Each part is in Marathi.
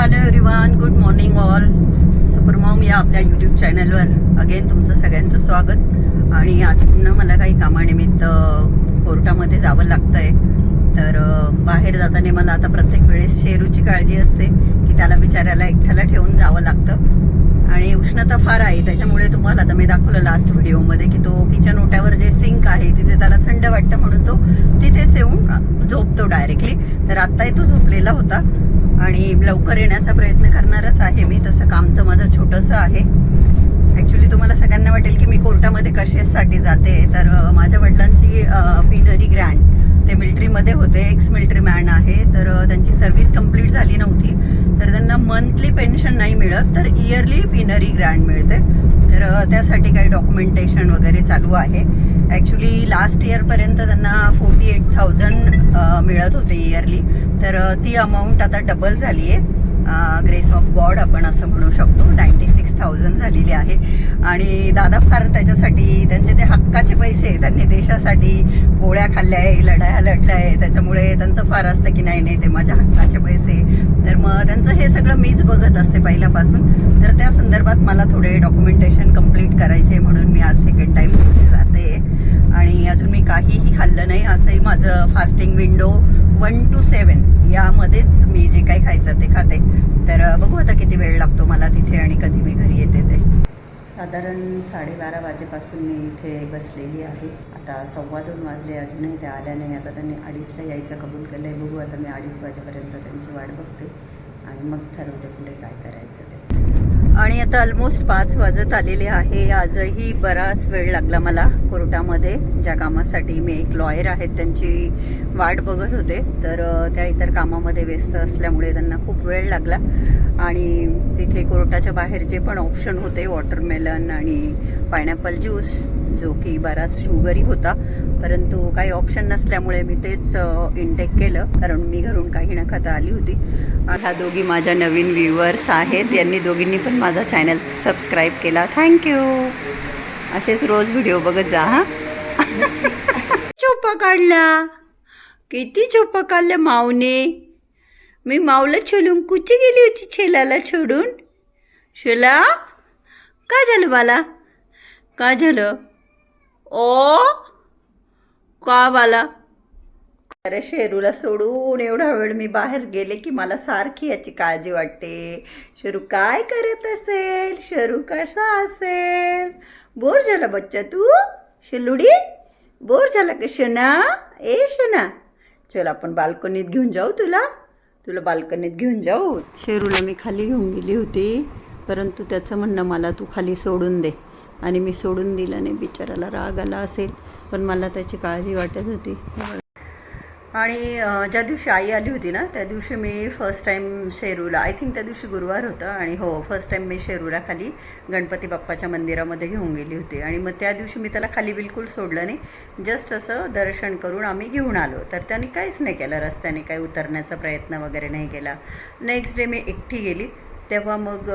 Hello everyone, good morning all. Super Maugham या आपल्या यूट्यूब चॅनलवर अगेन तुमचं सगळ्यांचं स्वागत. आणि आज पुन्हा मला काही कामानिमित्त कोर्टामध्ये जावं लागतं आहे. तर बाहेर जाताना मला आता प्रत्येक वेळेस शेरूची काळजी असते की त्याला बिचाऱ्याला एकट्याला ठेवून जावं लागतं. आणि उष्णता फार आहे, त्याच्यामुळे तुम्हाला आता मी दाखवलं लास्ट व्हिडिओमध्ये की तो किचन ओट्यावर जे सिंक आहे तिथे त्याला थंड वाटतं म्हणून तो तिथेच येऊन झोपतो डायरेक्टली. तर आत्ताही तो झोपलेला होता आणि लवकर येण्याचा प्रयत्न करणारच आहे मी. तसं काम तर माझं छोटंसं आहे. ॲक्च्युली तुम्हाला सगळ्यांना वाटेल की मी कोर्टामध्ये कशासाठी जाते, तर माझ्या वडिलांची पिनरी ग्रँड ते मिलिटरीमध्ये होते, एक्स मिलिटरी मॅन आहे. तर त्यांची सर्व्हिस कंप्लीट झाली नव्हती, तर त्यांना मंथली पेन्शन नाही मिळत, तर इयरली पिनरी ग्रँड मिळते. तर त्यासाठी काही डॉक्युमेंटेशन वगैरे चालू आहे. ॲक्च्युली लास्ट इयरपर्यंत त्यांना 48,000 मिळत होते इयरली, तर ती अमाऊंट आता डबल झाली आहे. ग्रेस ऑफ गॉड आपण असं म्हणू शकतो. 96,000 झालेली आहे. आणि दादा फार त्याच्यासाठी त्यांचे ते हक्काचे पैसे, त्यांनी देशासाठी गोळ्या खाल्ल्या आहे, लढाया लढल्या आहे, त्याच्यामुळे त्यांचं फार असतं की नाही नाही ते माझ्या हक्काचे पैसे. तर मग त्यांचं हे सगळं मीच बघत असते पहिल्यापासून. तर त्या संदर्भात मला थोडे डॉक्युमेंटेशन कंप्लीट करायचे म्हणून मी आज सेकंड टाईम जाते. आणि अजून मी काहीही खाल्लं नाही. असंही माझं फास्टिंग विंडो 1 to 7 यामध्येच मी जे काही खायचं ते खाते. तर बघू आता किती वेळ लागतो मला तिथे आणि कधी मी घरी येते ते. साधारण 12:30 वाजेपासून मी इथे बसलेली आहे. आता 2:15 वाजले, अजूनही त्या आल्या नाही. आता त्यांनी 2:30ला यायचं कबूल केलं आहे. बघू आता मी 2:30 वाजेपर्यंत त्यांची वाट बघते आणि मग ठरवते पुढे काय करायचं ते. आणि आता ऑलमोस्ट 5 वाजत आलेले आहे. आजही बराच वेळ लागला मला कोर्टामध्ये. ज्या कामासाठी मी एक लॉयर आहेत त्यांची वाट बघत होते, तर त्या इतर कामामध्ये व्यस्त असल्यामुळे त्यांना खूप वेळ लागला. आणि तिथे कोर्टाच्या बाहेर जे पण ऑप्शन होते, वॉटरमेलन आणि पायनॅपल ज्यूस, जो की बराच शुगरी होता, परंतु काही ऑप्शन नसल्यामुळे मी तेच इनटेक केलं, कारण मी घरून काही न खाता आली होती. ह्या दोघी माझ्या नवीन व्ह्यूअर्स आहेत. यांनी दोघींनी पण माझा चॅनल सबस्क्राईब केला, थँक्यू. असेच रोज व्हिडिओ बघत जा हां. चोपा काढला, किती चोपा काढल्या माऊने. मी माऊला छोलून कुठे गेली होती छेलाला सोडून. शेला काय झालं बाला, काय झालं ओ का बाला. अरे शेरूला सोडून एवढा वेळ मी बाहेर गेले की मला सारखी याची काळजी वाटते. शेरू काय करत असेल, शेरू कसा असेल. बोर झाला बच्चा तू, शेलुडी बोर झाला का शना. ए शना, चल आपण बाल्कनीत घेऊन जाऊ तुला बाल्कनीत घेऊन जाऊ. शेरूला मी खाली घेऊन गेली होती, परंतु त्याचं म्हणणं मला तू खाली सोडून दे, आणि मी सोडून दिलं नाही. बिचाराला राग आला असेल, पण मला त्याची काळजी वाटत होती. आणि ज्या दिवशी आई आली होती ना, त्या दिवशी मी फर्स्ट टाईम शेरूला, आय थिंक त्या दिवशी गुरुवार होतं, आणि हो फर्स्ट टाईम मी शेरूला खाली गणपती बाप्पाच्या मंदिरामध्ये घेऊन गेली होती. आणि मग त्या दिवशी मी त्याला खाली बिलकुल सोडलं नाही, जस्ट असं दर्शन करून आम्ही घेऊन आलो. तर त्याने काहीच नाही केलं, रस्त्याने काही उतरण्याचा प्रयत्न वगैरे नाही केला. नेक्स्ट डे मी एकटी गेली, तेव्हा मग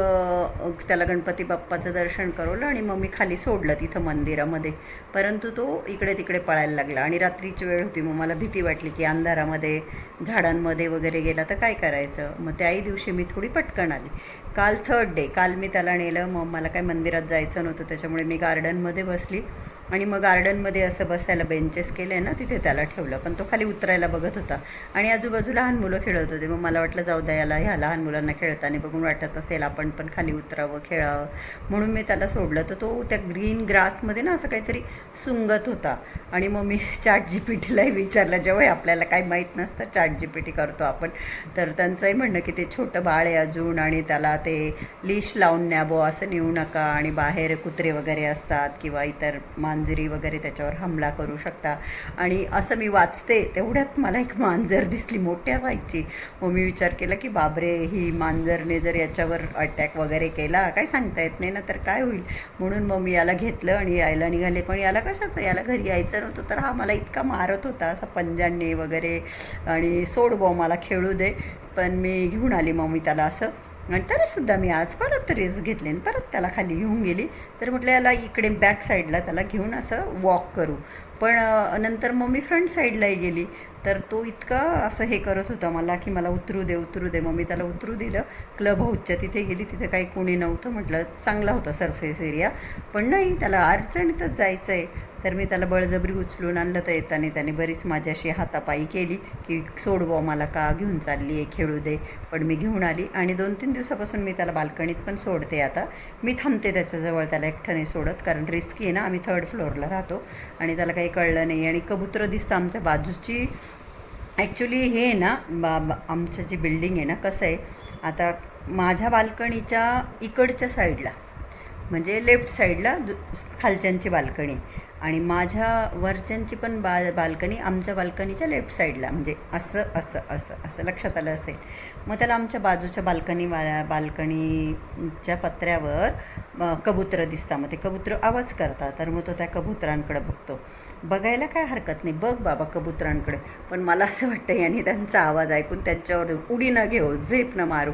त्याला गणपती बाप्पाचं दर्शन करवलं आणि मग मी खाली सोडलं तिथं मंदिरामध्ये. परंतु तो इकडे तिकडे पळायला लागला. आणि रात्रीची वेळ होती, मग मला भीती वाटली की अंधारामध्ये झाडांमध्ये वगैरे गेला तर काय करायचं. मग त्याही दिवशी मी थोडी पटकन आली. काल 3rd डे, काल मी त्याला नेलं. मग मला काय मंदिरात जायचं नव्हतं, त्याच्यामुळे मी गार्डनमध्ये बसली. आणि मग गार्डनमध्ये असं बसायला बेंचेस केले ना, तिथे त्याला ठेवलं. पण तो खाली उतरायला बघत होता आणि आजूबाजूला लहान मुलं खेळत होते. मग मला वाटलं जाऊ द्या, ह्या लहान मुलांना खेळताना बघून वाटत असेल आपण पण खाली उतरावं, खेळावं, म्हणून मी त्याला सोडलं. तर तो त्या ग्रीन ग्रासमध्ये ना असं काहीतरी सुंगत होता. आणि मग मी ChatGPTलाही विचारलं, जेव्हा आपल्याला काही माहीत नसतं ChatGPT करतो आपण. तर त्यांचंही म्हणणं की ते छोटं बाळ आहे अजून, आणि त्याला ते लीश लावून न्यावं, असं नेऊ नका, आणि बाहेर कुत्रे वगैरे असतात किंवा इतर मांजरी वगैरे त्याच्यावर हमला करू शकता. आणि असं मी वाचते तेवढ्यात मला एक मांजर दिसली मोठ्या साईजची. मग मी विचार केला की बाबरे, ही मांजरने जर याच्यावर अटॅक वगैरे केला, काय सांगता येत नाही ना, तर काय होईल. म्हणून मग मी याला घेतलं आणि यायला निघाले. पण याला कशाचं, याला घरी यायचं नव्हतं, तर हा मला इतका मारत होता असं पंजांनी वगैरे, आणि सोड बो मला खेळू दे. पण मी घेऊन आली मग मी त्याला असं. आणि तरीसुद्धा मी आज परत रिस्क घेतली आणि परत त्याला खाली घेऊन गेली. तर म्हटलं याला इकडे बॅक साईडला त्याला घेऊन असं वॉक करू. पण नंतर मग मी फ्रंट साईडलाही गेली. तर तो इतका असं हे करत होता मला की मला उतरू दे. मग मी त्याला उतरू दिलं. क्लब हाऊसच्या तिथे गेली, तिथे काही कोणी नव्हतं. म्हटलं चांगला होता सरफेस एरिया, पण नाही, त्याला अडचणीतच जायचं आहे. तर मी त्याला बळजबरी उचलून आणलं. तर येताना त्याने बरीच माझ्याशी हातापायी केली की सोड बुवा, मला का घेऊन चालली आहे, खेळू दे. पण मी घेऊन आली आणि 2-3 दिवसापासून मी त्याला बाल्कनीत पण सोडते. आता मी थांबते त्याच्याजवळ, त्याला एकटं नाही सोडत, कारण रिस्की आहे ना. आम्ही 3rd फ्लोअरला राहतो आणि त्याला काही कळलं नाही. आणि कबुतरं दिसतं आमच्या बाजूची. ॲक्च्युली हे ना आमचं जी बिल्डिंग आहे ना, कसं आहे, आता माझ्या बाल्कनीच्या इकडच्या साईडला म्हणजे लेफ्ट साईडला खालच्यांची बाल्कनी आणि माझ्या वरच्यांची पण बाल्कनी आमच्या बाल्कनीच्या लेफ्ट साईडला, म्हणजे असं लक्षात आलं असेल. मग त्याला आमच्या बाजूच्या बाल्कनीच्या पत्र्यावर कबुतरं दिसतात. मग ते कबुतरं आवाज करतात, तर मग तो त्या कबुतरांकडे बघतो. बघायला काय हरकत नाही, बघ बाबा कबुतरांकडे. पण मला असं वाटतं यांनी त्यांचा आवाज ऐकून त्यांच्यावर उडी न घेऊ, झेप न मारू,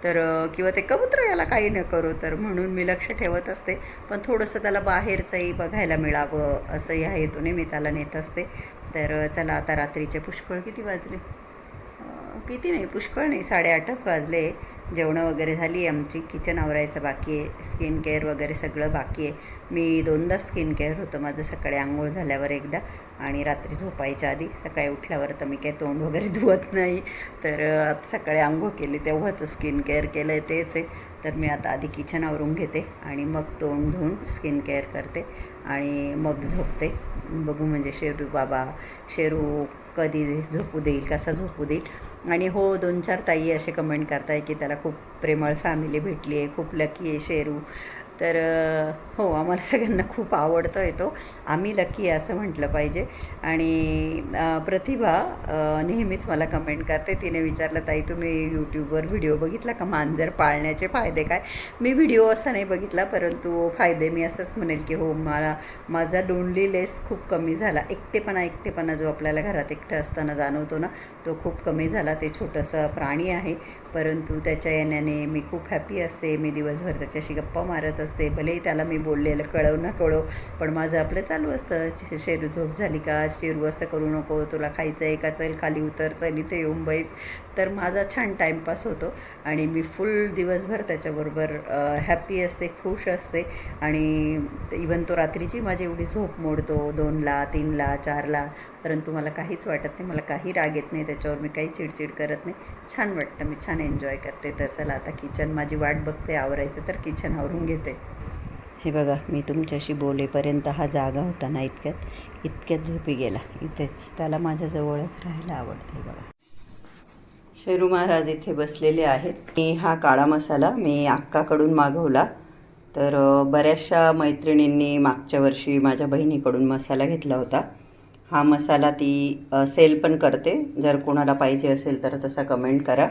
तर किंवा ते कबूतर याला काही न करू, तर म्हणून मी लक्ष ठेवत असते. पण थोडंसं त्याला बाहेरचंही बघायला मिळावं असं ह्या हेतूने मी त्याला नेत असते. तर चला, आता रात्रीचे पुष्कळ किती वाजले, किती नाही, पुष्कळ नाही, 8:30च वाजले. जेवणं वगैरे झाली आहे आमची, किचन आवरायचं बाकी आहे, स्किन केअर वगैरे सगळं बाकी आहे. मी 2दा स्किन केअर होतं माझं, सकाळी आंघोळ झाल्यावर एकदा आणि रात्री झोपायच्या आधी. सकाळी उठल्यावर तर मी काही तोंड वगैरे धुवत नाही, तर आता सकाळी आंघोळ केली तेव्हाच स्किन केअर केलं आहे, तेच आहे. तर मी आता आधी किचन आवरून घेते आणि मग तोंड धुवून स्किन केअर करते आणि मग झोपते. बघू म्हणजे शेरू कधी झोपू देईल, कसा झोपू देईल. आणि हो, 2-4 ताई असे कमेंट करताय की त्याला खूप प्रेमळ फॅमिली भेटली आहे, खूप लकी आहे शेरू. तर हो, आम्हाला सगळ्यांना खूप आवडतो आहे तो, आम्ही लकी आहे असं म्हटलं पाहिजे. आणि प्रतिभा नेहमीच मला कमेंट करते. तिने विचारलं, ताई तुम्ही यूट्यूबवर व्हिडिओ बघितला का मांजर पाळण्याचे फायदे काय? मी व्हिडिओ असा नाही बघितला, परंतु फायदे मी असंच म्हणेल की हो, माझा लोनलीनेस खूप कमी झाला. एकटेपणा जो आपल्याला घरात एकटं असताना जाणवतो ना, तो खूप कमी झाला. ते छोटंसं प्राणी आहे, परंतु त्याच्या येण्याने मी खूप हॅपी असते. मी दिवसभर त्याच्याशी गप्पा मारत असते. भलेही त्याला मी बोललेलं कळव ना कळव, पण माझं आपलं चालू असतं, शेरू झोप झाली का, शेरू असं करू नको, तुला खायचं आहे का, चल खाली उतर, चल इथे येऊन बैस. तर माझा छान टाईमपास होतो आणि मी फुल दिवसभर त्याच्याबरोबर हॅपी असते, खुश असते. आणि इवन तो रात्रीची माझी एवढी झोप मोडतो 2ला, 3ला, 4ला, परंतु मला काहीच वाटत नाही, मला काही राग येत नाही त्याच्यावर, मी काही चिडचिड करत नाही. छान वाटतं, मी छान एन्जॉय करते. तर चला, आता किचन माझी वाट बघते आवरायचं, तर किचन आवरून घेते. हे बघा, मी तुमच्याशी बोलेपर्यंत हा जागा होता ना, इतक्यात झोपी गेला इथेच. त्याला माझ्याजवळच राहायला आवडते. बघा, शेरू महाराज इथे बसलेले आहेत. हा काळा मसाला मी अक्काकडून मागवला. तर बऱ्याचशा मैत्रिणींनी मागच्या वर्षी माझ्या बहिणीकडून मसाला घेतला होता. हा मसाला ती सेल पण करते, जर कोणाला पाहिजे असेल तर तसा कमेंट करा.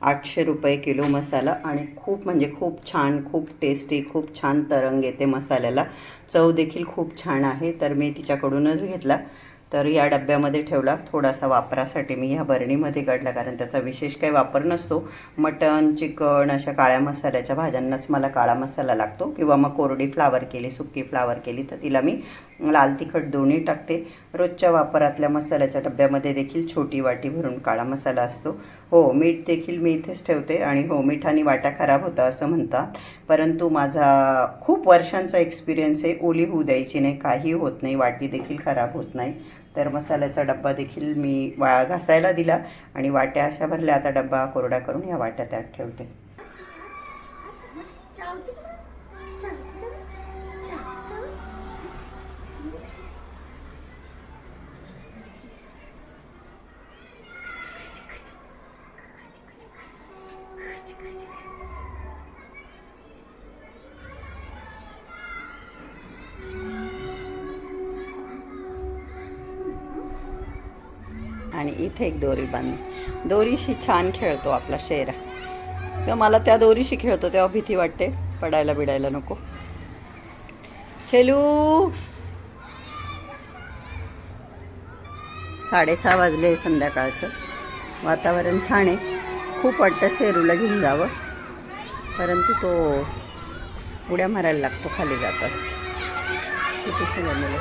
800 रुपये किलो मसाला आणि खूप म्हणजे खूप छान, खूप टेस्टी, खूप छान तरंग येते मसाल्याला. चव देखील खूप छान आहे. तर मी तिच्याकडूनच घेतला. तर या डब्यामध्ये ठेवला, थोडासा वापरासाठी मी ह्या बरणीमध्ये काढला, कारण त्याचा विशेष काही वापर नसतो. मटण, चिकन अशा काळ्या मसाल्याच्या भाज्यांनाच मला काळा मसाला लागतो, किंवा मग कोरडी फ्लावर केली, सुकी फ्लावर केली तर तिला मी लाल तिखट दोन्ही टाकते. रोजच्या वापरातल्या मसाल्याच्या डब्यामध्ये देखील छोटी वाटी भरून काळा मसाला असतो. हो, मीठ देखील मी इथेच ठेवते. आणि हो, मिठाने वाटा खराब होता असं म्हणतात, परंतु माझा खूप वर्षांचा एक्सपिरियन्स आहे, ओली होऊ द्यायची नाही, काही होत नाही, वाटी देखील खराब होत नाही. तर मसाल्याचा डब्बा देखील मी घासायला दिला आणि वाट्या अशा भरल्या. आता डब्बा कोरडा करून या वाट्या त्यात ठेवते. आणि इथे एक दोरी बांध, दोरीशी छान खेळतो आपला शेरा. तेव्हा मला त्या दोरीशी खेळतो तेव्हा भीती वाटते, पडायला बिडायला नको. चलू, 6:30 वाजले. संध्याकाळचं वातावरण छान आहे, खूप वाटतं शेरूला घेऊन जावं, परंतु तो उड्या मारायला लागतो खाली जाताच. किती सगळं मुलं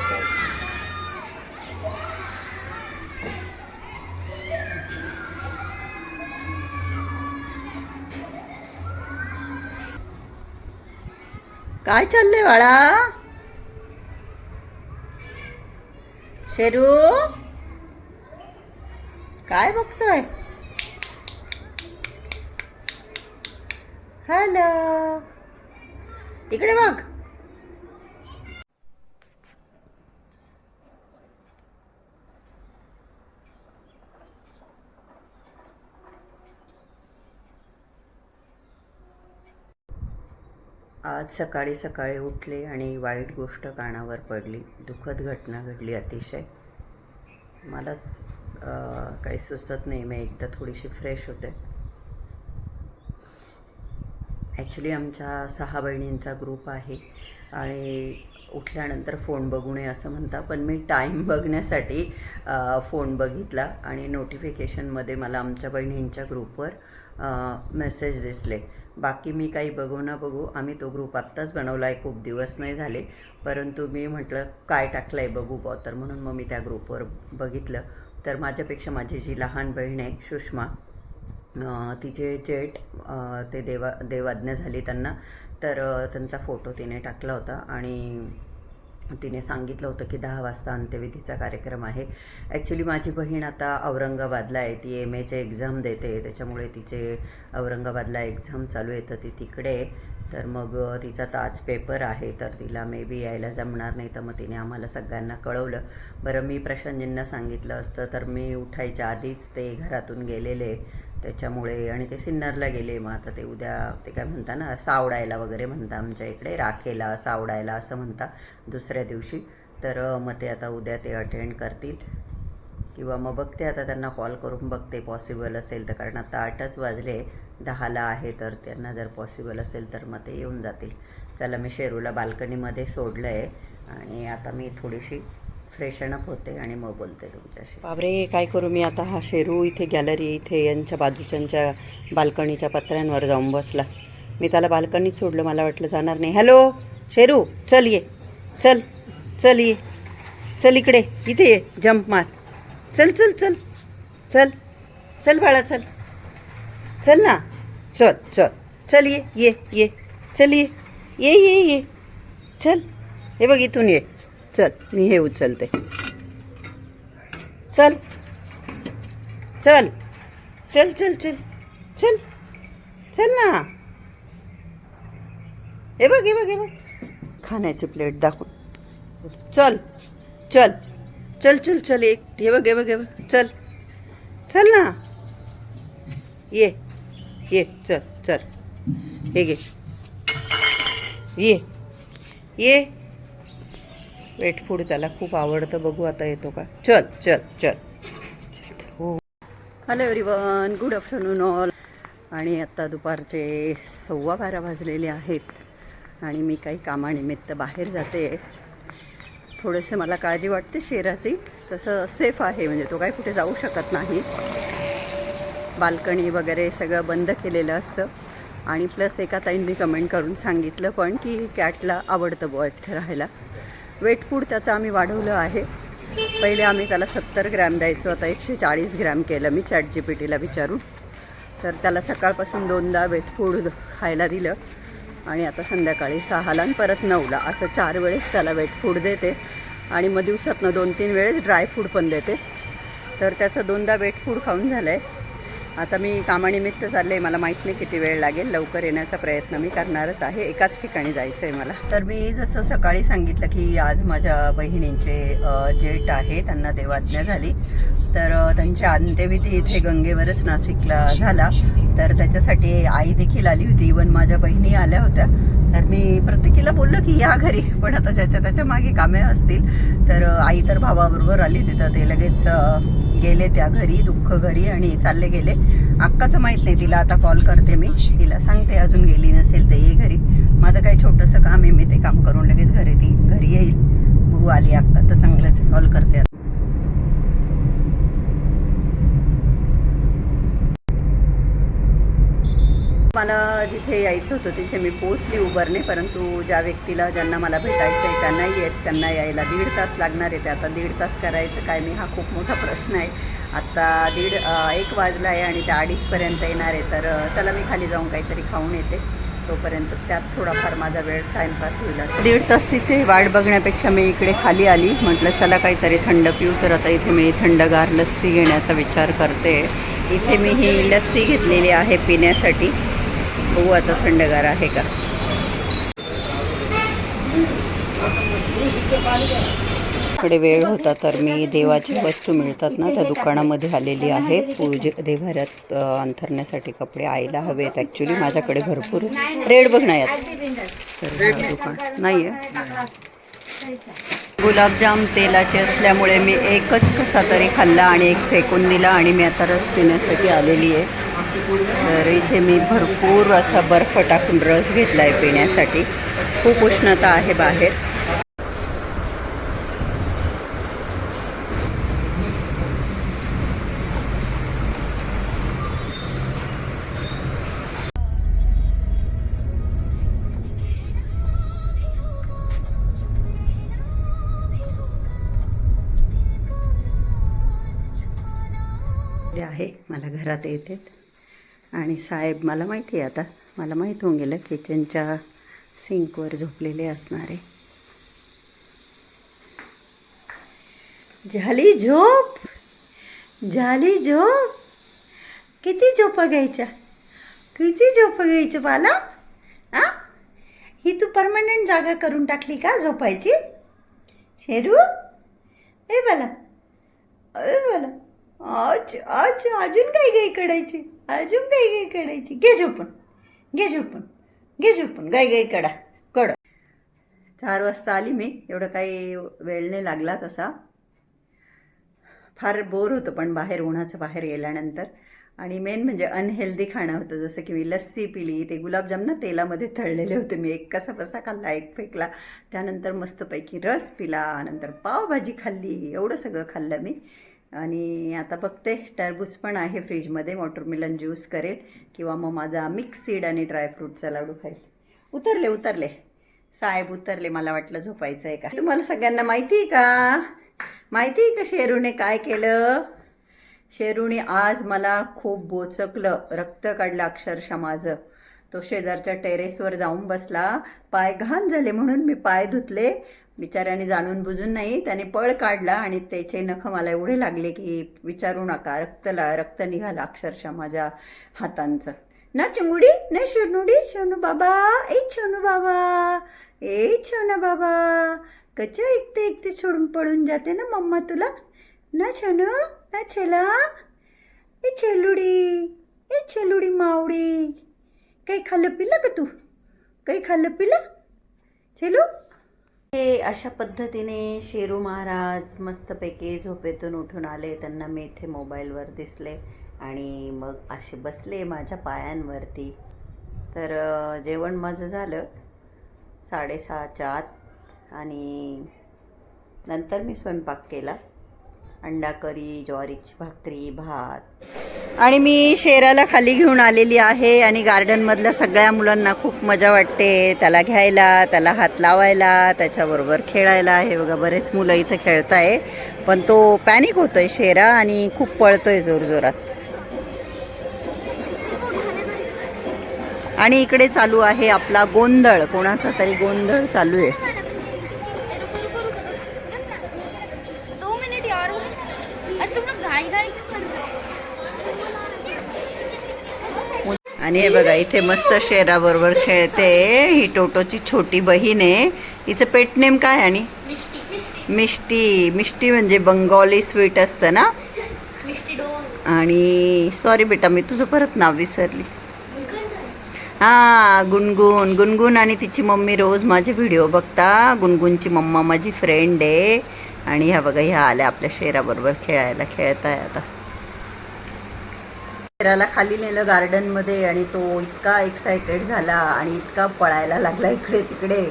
काय चाललंय बाळा? शेरू काय बघतोय? हॅलो, इकडे बघ. आज सकाळी सकाळी उठले आणि वाईट गोष्ट कानावर पडली. दुःखद घटना घडली अतिशय. मलाच काही सुचत नाही. मी एकदा थोडीशी फ्रेश होते. ॲक्च्युली आमच्या 6 बहिणींचा ग्रुप आहे आणि उठल्यानंतर फोन बघू नये असं म्हणता, पण मी टाईम बघण्यासाठी फोन बघितला आणि नोटिफिकेशनमध्ये मला आमच्या बहिणींच्या ग्रुपवर मेसेज दिसले. बाकी मी काही बघू ना बघू, आम्ही तो ग्रुप आत्ताच बनवला आहे, खूप दिवस नाही झाले, परंतु मी म्हटलं काय टाकलं आहे बघू बॉ, तर म्हणून मग मी त्या ग्रुपवर बघितलं. तर माझ्यापेक्षा माझी जी लहान बहीण आहे सुषमा, तिचे जेठ ते देवाज्ञा झाली त्यांना, तर त्यांचा फोटो तिने टाकला होता आणि तिने सांगितलं होतं की 10 वाजता अंत्यविधीचा कार्यक्रम आहे. ॲक्च्युली माझी बहीण आता औरंगाबादला आहे, ती MAचे एक्झाम देते, त्याच्यामुळे तिचे औरंगाबादला एक्झाम चालू आहे, तर ती तिकडे आहे. तर मग तिचा तर आज पेपर आहे, तर तिला मे बी यायला जमणार नाही, तर मग तिने आम्हाला सगळ्यांना कळवलं. बरं, मी प्रशांतजींना सांगितलं असतं तर मी उठायच्या आधीच ते घरातून गेलेले, त्याच्यामुळे, आणि ते सिन्नरला गेले. मग आता ते उद्या ते काय म्हणता ना, सावडायला वगैरे म्हणता आमच्या इकडे, राखेला सावडायला असं म्हणता दुसऱ्या दिवशी. तर मग ते आता उद्या ते अटेंड करतील किंवा मग बघते आता त्यांना कॉल करून बघते पॉसिबल असेल तर, कारण आता 8च वाजले, 10ला आहे, तर त्यांना जर पॉसिबल असेल तर मग ते येऊन जातील. चला, मी शेरूला बाल्कनीमध्ये सोडलं आहे आणि आता मी थोडीशी फ्रेशनअप होते आणि मग बोलते तुमच्याशी. बापरे, काय करू मी आता? हा शेरू इथे गॅलरी इथे यांच्या बाजूच्यांच्या बाल्कनीच्या पत्र्यांवर जाऊन बसला. मी त्याला बाल्कनीत सोडलं, मला वाटलं जाणार नाही. हॅलो शेरू, चल ये, चल चल ये, चल इकडे, इथे ये, जंप मार, चल चल चल चल चल बाळा, चल चल ना, चल चल चल ये ये ये, चल ये ये ये ये, चल, हे बघ इथून ये, चल मी हे उचलते, चल चल चल चल चल चल चल ना, हे बघ हे बघ हे बघ, खाण्याची प्लेट दाखव, चल चल चल चल चल, एक हे बघ हे बघ हे बघ, चल चल ना, ये ये, चल चल, हे घे, ये ये, वेट फूड त्याला खूप आवडतं, बघू आता येतो का. चल चल चल. हो, hello everyone, good afternoon all. आणि आत्ता दुपारचे 12:15 वाजलेले आहेत आणि मी काही कामानिमित्त बाहेर जाते. थोडेसे मला काळजी वाटते शेराची, तसं सेफ आहे, म्हणजे तो काही कुठे जाऊ शकत नाही. बाल्कनी वगैरे सगळं बंद केलेलं असतं. आणि प्लस एका ताईंनी कमेंट करून सांगितलं पण की कॅटला आवडतं बुवा इथे राहायला. वेट फूड त्याचं आम्ही वाढवलं आहे. पहिले आम्ही त्याला 70 ग्रॅम द्यायचो, आता 140 ग्रॅम केलं मी ChatGPTला विचारून. तर त्याला सकाळपासून 2दा वेट फूड खायला दिलं आणि आता संध्याकाळी 6ला आणि परत 9ला, असं 4 वेळेस त्याला वेट फूड देते. आणि मग दिवसातनं 2-3 वेळेस ड्राय फूड पण देते. तर त्याचं 2दा वेट फूड खाऊन झालं आहे. आता मी कामानिमित्त चालले, मला माहीत नाही किती वेळ लागेल, लवकर येण्याचा प्रयत्न मी करणारच आहे, एकाच ठिकाणी जायचं आहे मला. तर मी जसं सकाळी सांगितलं की आज माझ्या बहिणींचे जेठ आहे, त्यांना देवाज्ञा झाली, तर त्यांच्या अंत्यविधी इथे गंगेवरच नाशिकला झाला. तर त्याच्यासाठी आई देखील आली होती, इवन माझ्या बहिणी आल्या होत्या. तर मी प्रत्येकीला बोललो की या घरी, पण आता ज्याच्या त्याच्या मागे कामे असतील, तर आई तर भावाबरोबर आली तिथं, ते लगेच गेले त्या घरी, दुःख घरी, आणि चालले गेले. अक्काचं माहीत नाही, तिला आता कॉल करते मी, तिला सांगते अजून गेली नसेल तर ये घरी. माझं काही छोटंसं काम आहे, मी ते काम करून लगेच घरी येईल. बघू आली अक्का तर चांगलंच, कॉल करते. मला जिथे यायचं होतं तिथे मी पोहोचली उबरने, परंतु ज्यांना मला भेटायचं आहे त्यांना यायला 1.5 तास लागणार आहे. ते आता 1.5 तास करायचं काय मी, हा खूप मोठा प्रश्न आहे. आत्ता 1 वाजला आहे आणि त्या 2:30पर्यंत येणार आहे. तर चला मी खाली जाऊन काहीतरी खाऊन येते तोपर्यंत त्यात थोडाफार माझा वेळ टाईमपास होईल असं. 1.5 तास तिथे वाट बघण्यापेक्षा मी इकडे खाली आली. म्हटलं चला काहीतरी थंड पिऊ. तर आता इथे मी थंडगार लस्सी घेण्याचा विचार करते. इथे मी ही लस्सी घेतलेली आहे पिण्यासाठी. बघू आता थंडगार आहे का. इकडे वेळ होता तर मी देवाच्या वस्तू मिळतात ना त्या दुकानामध्ये आलेली आहे. देवघरात अंथरण्यासाठी कपडे आईला हवेत. ॲक्च्युली माझ्याकडे भरपूर रेड बघ ना यात. तर दुकान नाही आहे. गुलाबजाम तेलाचे असल्यामुळे मी एकच कसा तरी खाल्ला आणि एक फेकून दिला आणि मी आता रस पिण्यासाठी आलेली आहे. तर इथे मी भरपूर असा बर्फ टाकून रस घेतला आहे पिण्यासाठी. खूप उष्णता आहे बाहेर. आहे मला घरात येतात आणि साहेब मला माहिती आहे आता मला माहीत होऊन गेलं किचनच्या सिंकवर झोपलेले असणारे. झाली झोप झाली झोप. किती झोपा घ्यायच्या मला आ ही तू परमनंट जागा करून टाकली का झोपायची शेरू. ए बाला आज अजून काही काढायची घे झोपून गाई कडा 4 वाजता आली मी. एवढं काही वेळ नाही लागला तसा. फार बोर होतं पण उन्हाचं बाहेर गेल्यानंतर. आणि मेन म्हणजे अनहेल्दी खाणं होतं. जसं की मी लस्सी पिली. ते गुलाबजाम ना तेलामध्ये तळलेले होते. मी एक कसा खाल्ला एक फेकला. त्यानंतर मस्तपैकी रस पिला. नंतर पावभाजी खाल्ली. एवढं सगळं खाल्लं मी. आणि आता बघते टरबूज पण आहे फ्रीजमध्ये. वॉटरमेलन ज्यूस करेल किंवा मग माझा मिक्स सीड आणि ड्रायफ्रूटचा लाडू खाईल. उतरले साहेब उतरले. मला वाटलं झोपायचं आहे का. तुम्हाला सगळ्यांना माहिती आहे का शेरूने काय केलं. शेरूने आज मला खूप बोचकलं. रक्त काढलं अक्षरशः माझं. तो शेजारच्या टेरेसवर जाऊन बसला. पाय घाण झाले म्हणून मी पाय धुतले. बिचाऱ्याने जाणून बुजून नाही त्याने पळ काढला आणि त्याचे नख मला एवढे लागले की विचारू नका. रक्त निघालं अक्षरशः माझ्या हातांचं. ना चिंगुडी ना शिरनुडी शोनू बाबा कच्च्या एकटे सोडून पळून जाते ना मम्मा तुला ना शोनू ना छेला. ए छेलुडी मावडी काही खाल्लं पिलं का तू. छेलू. हे अशा पद्धतीने शेरू महाराज मस्तपैकी झोपेतून उठून आले. त्यांना मी इथे मोबाईलवर दिसले आणि मग असे बसले माझ्या पायांवरती. तर जेवण माझं झालं 6:30च्या आत आणि नंतर मी स्वयंपाक केला. अंडा करी, ज्वारीची भाकरी, भात. आणि मी शेराला खाली घेऊन आलेली आहे आणि गार्डनमधल्या सगळ्या मुलांना खूप मजा वाटते त्याला घ्यायला, त्याला हात लावायला, त्याच्याबरोबर खेळायला. हे बघा बरेच मुलं इथं खेळत आहे. पण तो पॅनिक होतोय शेरा आणि खूप पळतोय जोरजोरात. आणि इकडे चालू आहे आपला गोंधळ. कोणाचा तरी गोंधळ चालू आहे. आणि हे बघा इथे मस्त शेराबरोबर खेळते. ही टोटोची छोटी बहीण आहे. हिचं पेट नेम काय. आणि मिष्टी म्हणजे बंगाली स्वीट असतं ना. आणि सॉरी बेटा मी तुझं परत नाव विसरली. हां गुणगुण आणि तिची मम्मी रोज माझे व्हिडिओ बघता. गुणगुणची मम्मा माझी फ्रेंड आहे. आणि ह्या बघा ह्या आल्या आपल्या शेराबरोबर खेळताय आता. शेराला खाली नेलं गार्डनमध्ये आणि तो इतका एक्सायटेड झाला आणि इतका पळायला लागला इकडे तिकडे.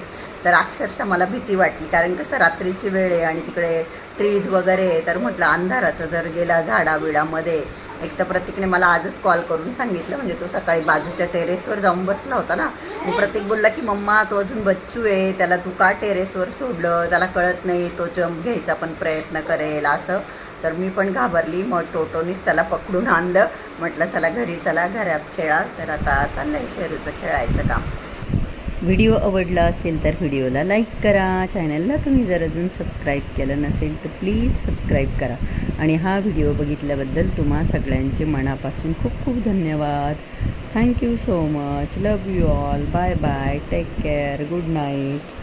तर अक्षरशः मला भीती वाटली. कारण कसं रात्रीची वेळ आहे आणि तिकडे ट्रीज वगैरे. तर म्हटलं अंधाराचं जर गेला झाडाबिडामध्ये. एक तर प्रतीकने मला आजच कॉल करून सांगितलं. म्हणजे तो सकाळी बाजूच्या टेरेसवर जाऊन बसला होता ना. मग प्रतीक बोलला की मम्मा तो अजून बच्चू आहे. त्याला तू का टेरेसवर सोडलं. त्याला कळत नाही. तो जंप घ्यायचा पण प्रयत्न करेल असं. तर मी पण घाबरली. मग टोटोनीच त्याला पकडून आणलं. म्हटलं चला घरी चला घरात खेळा. तर आता चाललंय शेरूचं खेळायचं काम. व्हिडिओ आवडला असेल तर व्हिडिओला लाईक करा. चॅनलला तुम्ही जर अजून सबस्क्राईब केलं नसेल तर प्लीज सबस्क्राईब करा. आणि हा व्हिडिओ बघितल्याबद्दल तुम्हा सगळ्यांचे मनापासून खूप खूप धन्यवाद. Thank you so much. Love you all. Bye bye. Take care. Good night.